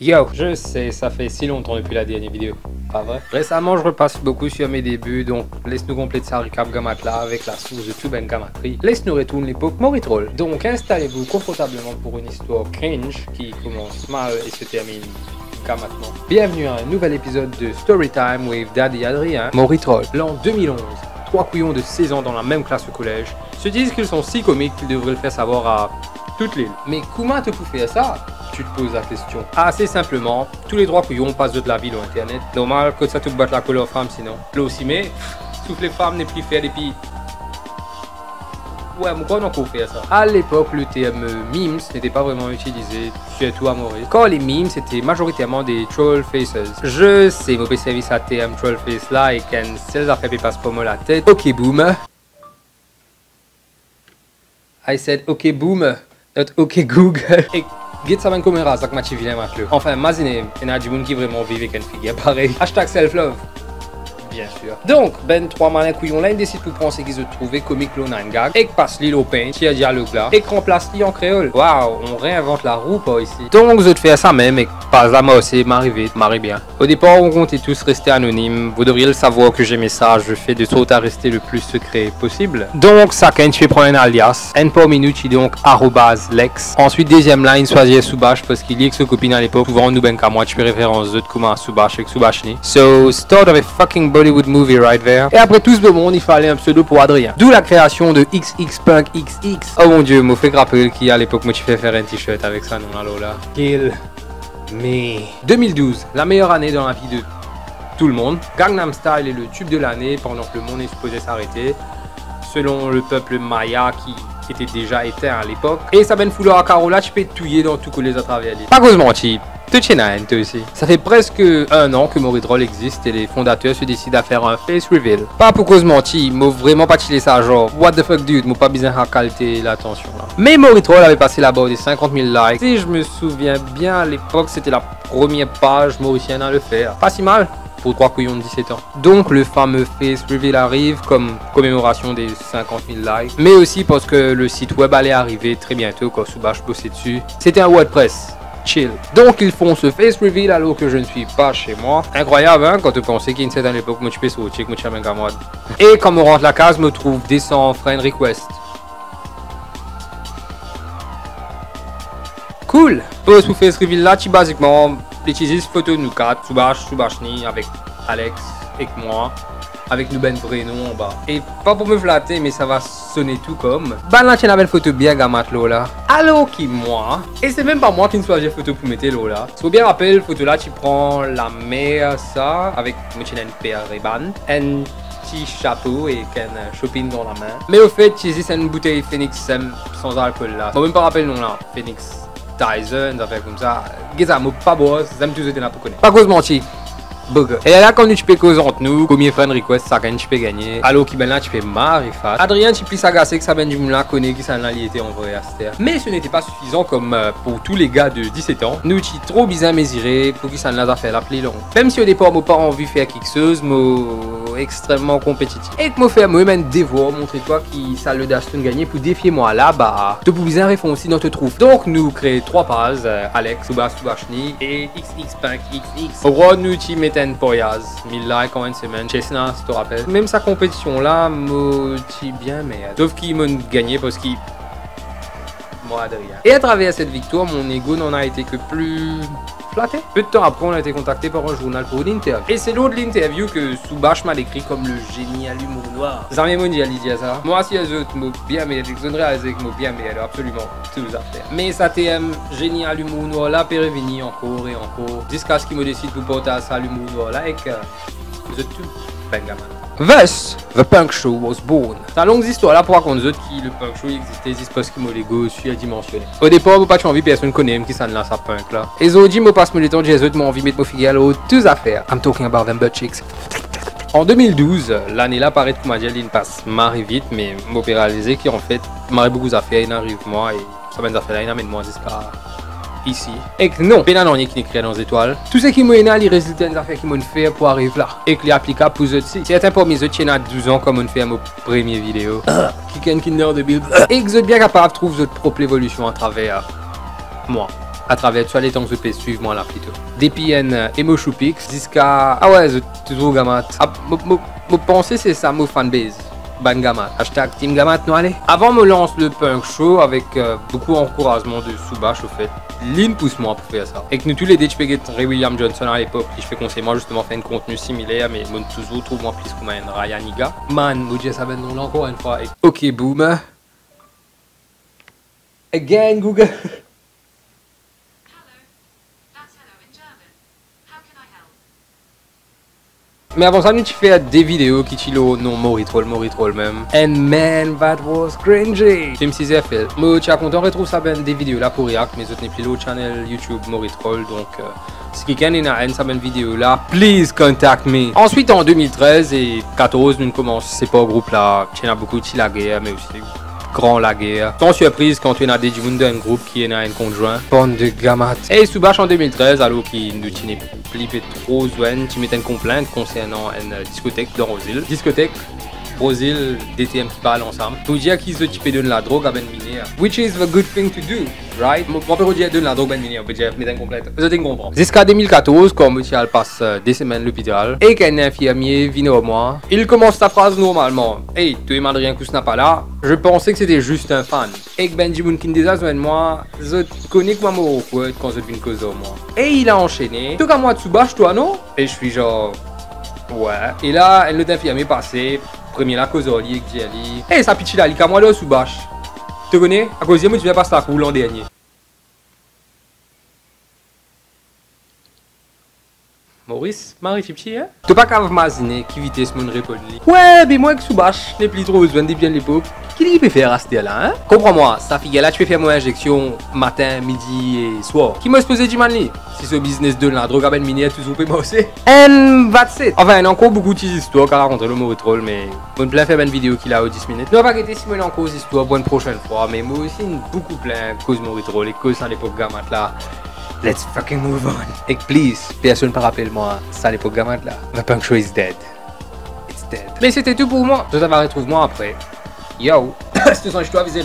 Yo, je sais, ça fait si longtemps depuis la dernière vidéo, pas vrai? Récemment, je repasse beaucoup sur mes débuts, donc laisse-nous compléter ça recap Gamatla avec la source de tout ben Gamatri. Laisse-nous retourner l'époque Moritroll. Donc installez-vous confortablement pour une histoire cringe qui commence mal et se termine maintenant. Bienvenue à un nouvel épisode de Storytime with Daddy Adrien Moritroll. L'an 2011, trois couillons de 16 ans dans la même classe au collège se disent qu'ils sont si comiques qu'ils devraient le faire savoir à toute l'île. Mais comment te pouvez faire ça? Tu te poses la question. Assez simplement, tous les trois couillons passent de la ville au internet. Normal que ça te batte la couleur femme sinon. Là aussi, mais souffle les femmes n'est plus faire des filles. Ouais, pourquoi on a encore fait ça? À l'époque, le terme memes n'était pas vraiment utilisé, surtout à Maurice. Quand les memes, c'était majoritairement des troll faces. Je sais, mauvais service à terme troll face là et quand ces affaires passent pas mal la tête. Ok, boom. I said ok, boom. Not ok, Google. Get ça comme un ras, ça que tu viens maintenant. Enfin, mazine, il y a du monde qui vraiment vit avec une figure pareil. Hashtag self-love. Bien sûr. Donc, ben, trois malins couillons là, ils décident pour penser qu'ils ont trouvé comique l'on a un gag, et que passe l'île au pain, qui a dialogue là, et qu'on remplace l'île en créole. Waouh, on réinvente la roue pas ici. Donc, vous autres faire ça même, et pas là, moi aussi, m'arrive vite, m'arrive bien. Au départ, on comptait tous rester anonymes. Vous devriez le savoir que j'aimais ça, je fais de sorte à rester le plus secret possible. Donc, ça, quand tu prends un alias, n pour minute, donc, @lex. Ensuite, deuxième line, choisir Soubache, parce qu'il y a que ce copine à l'époque, souvent, nous, ben, qu'à moi, tu fais référence d'autres comment à Soubache avec Soubachni. So, start of a fucking Bollywood movie right there. Et après tout ce monde, il fallait un pseudo pour Adrien. D'où la création de XXPunkXX. Oh mon dieu, m'a fait rappeler qui à l'époque moi tu fais faire un t-shirt avec ça, non là là. Kill me. 2012, la meilleure année dans la vie de tout le monde. Gangnam Style est le tube de l'année pendant que le monde est supposé s'arrêter. Selon le peuple maya qui était déjà éteint à l'époque. Et ça ben foulard à Carola, tu peux touiller dans tout coller à travers l'île. Pas cause mentir. Tout aussi. Ça fait presque un an que Moritroll existe et les fondateurs se décident à faire un face reveal. Pas pour cause mentir, m'ont vraiment pas chillé ça genre what the fuck dude, m'ont pas besoin de qualité l'attention là. Mais Moritroll avait passé la barre des 50 000 likes. Si je me souviens bien à l'époque c'était la première page mauricienne à le faire. Pas si mal pour trois couillons de 17 ans. Donc le fameux face reveal arrive comme commémoration des 50 000 likes. Mais aussi parce que le site web allait arriver très bientôt quand Soubache bossait dessus. C'était un WordPress. Chill. Donc ils font ce face reveal alors que je ne suis pas chez moi. Incroyable hein, quand tu pensais qu'il y a une certaine époque, moi tu peux sauter, moi tu as un camarade. Et quand on rentre la case, me trouve descend friend request. Cool. Pour ce face reveal là, tu basiquement utilises photo de nous quatre, Soubachni avec Alex et moi. Avec nous ben vrai nom en bas. Et pas pour me flatter, mais ça va sonner tout comme. Ben là, tu as une belle photo bien gamatlo là. Alors qui moi. Et c'est même pas moi qui ne choisis photo pour mettre l'eau là. Faut bien rappeler, photo là, tu prends la mer ça avec une paire de Ray-Ban, un petit chapeau et un shopping dans la main. Mais au fait, tu utilises une bouteille Phoenix sans alcool là. Faut même pas rappeler le nom là. Phoenix Tyson, ça fait comme ça. Geza, moi pas boss, j'aime tous les pour connaître. Pas cause mentir. Bug. Et là, quand tu peux causer entre nous, combien friend request ça gagne, tu peux gagner. Alors qui ben là, tu peux marrer face. Adrien, tu peux s'agacer que ça ben du moulin connaît qui ça n'a été en vrai à cette terre. Mais ce n'était pas suffisant comme pour tous les gars de 17 ans. Nous, tu trop bien mesuré pour qui ça n'a pas fait l'appeler long. Même si au départ, moi pas envie de faire quelque chose, moi extrêmement compétitif. Et que moi faire moi-même dévore, montrer toi qui ça le d'Aston gagner pour défier moi là, bah, te pour bien répondre aussi dans te trouve. Donc, nous créons trois pages, Alex, Soubachni et XXPunkXX. Au gros, nous, tu mettons pour Yaz, 1000 likes en une semaine, Chesna, si tu te rappelles. Même sa compétition là, motive bien, mais sauf qu'il m'a gagné parce qu'il. Moi, Adrien. Et à travers cette victoire, mon ego n'en a été que plus flatté. Peu de temps après, on a été contacté par un journal pour une interview. Et c'est lors de l'interview que Soubache m'a décrit comme le génie à l'humour noir. Jamais mondial, il dit ça. Moi, si les autres m'ont bien meilleur, je réalisé que m'ont bien meilleur, absolument tout à faire. Mais ça TM génie à l'humour noir là, peut revenir encore et encore. Jusqu'à ce qu'il me décide pour porter à ça l'humour noir là et que vous êtes tout Benjamin. Thus, the punk show was born. C'est une longue histoire là pour raconter aux autres qui le punk show existait juste parce que moi l'ego surdimensionné. Au départ, pas envie personne connaît qui s'en lance à punk là. Et aujourd'hui, moi passe le temps j'ai autres envie de mettre mon figure à toutes affaires. I'm talking about them butt cheeks. En 2012, l'année là paraît que ma dialine passe marre vite, mais m'a réalisé qu'en fait, marre beaucoup d'affaires, il arrive moi et ça mène d'affaires là, il amène moi jusqu'à ici. Et que non, pénal qui n'écrit dans les étoiles. Tout ce qui m'a énervé, les résultats des affaires qui m'ont fait pour arriver là. Et que les applicable pour eux aussi. Certains pour mes autres, il y en a 12 ans comme on fait à mon première vidéo. Qui est kinder de Bill. Et que vous êtes bien capable de trouver votre propre évolution à travers moi. à travers soit les temps que je peux suivre moi là plutôt. DPN Emo Choupix jusqu'à ah ouais, toujours gamat. Mon pensée c'est ça mon fanbase. Ban Gamat. Hashtag Team Gamat, nous allez. Avant me lance le punk show avec beaucoup d'encouragement de Soubache au fait. Lynn pousse moi pour faire ça. Et que nous tous les deux, je peux Ray William Johnson à l'époque, qui je fais conseiller moi justement faire un contenu similaire, mais mon toujours trouve moi plus comme un Ryan Niga. Man, vous dites ça ben non encore une fois. Ok, boom. Again, Google. Mais avant ça, nous tu fais des vidéos qui chilo non Moritrol même. And man, that was cringy. Film 6 FL. Moi, tu as content retrouve ça ben des vidéos là pour React, mais autres n'est plus le channel YouTube Moritrol, donc si quelqu'un est dans ça ben vidéo là, please contact me. Ensuite en 2013 et 2014, nous commençons c'est pas au groupe là, il y en a beaucoup de la guerre, mais aussi grand la guerre. Sans surprise quand tu es des gens d'un groupe qui est dans un conjoint. Bande de gamat. Et Soubache en 2013, alors qui nous tenait plus trop zouen, tu mettais une complainte concernant une discothèque dans Rosil. Discothèque, Rosil, DTM qui parlent ensemble. Pour dire qu'ils s'occupent de la drogue à Ben Minier. Which is a good thing to do, right? On peut dire de la drogue à Ben Minier, on peut dire mettre une complainte. Vous avez compris. Jusqu'à 2014, quand Monsieur passe des semaines à l'hôpital, et qu'un infirmier vient au moi, il commence sa phrase normalement. Hey, tu es mal rien que ce n'a pas là. Je pensais que c'était juste un fan. Et que Benjamin Kindeza, moi, je connais que moi, quand je viens cause moi. Et il a enchaîné. Tout comme moi, Soubache, toi, non? Et je suis genre, ouais. Et là, elle nous infirmier passé. Premier la cause au lit, qui a dit, hey, ça pitch là, il a moi là, Soubache. Tu connais? À cause de moi, tu viens passer la cour l'an dernier. Maurice, Marie, tu petit, hein? Tu pas qu'à m'imaginer qui vitesse mon répondre. Ouais, mais moi que Soubache, n'est plus trop besoin de bien l'époque. Qui peut faire à ce là, hein? Comprends-moi, ça fille là, tu peux faire mon injection matin, midi et soir. Qui m'a exposé du manli? Si ce business de la drogue à ben minière, tu peux moi aussi. And that's it. Enfin, il y a encore beaucoup d'histoires qu'à raconter le Moritrol, mais on plein faire une vidéo qu'il a au 10 minutes. Nous, on va arrêter si on a encore des histoires pour une prochaine fois, mais moi aussi, beaucoup plein cause Moritrol et cause à l'époque gamat là. Let's fucking move on. Et please, personne ne rappelle moi, ça à l'époque gamat là. The punk show is dead. It's dead. Mais c'était tout pour moi. Je te retrouve moi après. Yo. C'est ton histoire, visez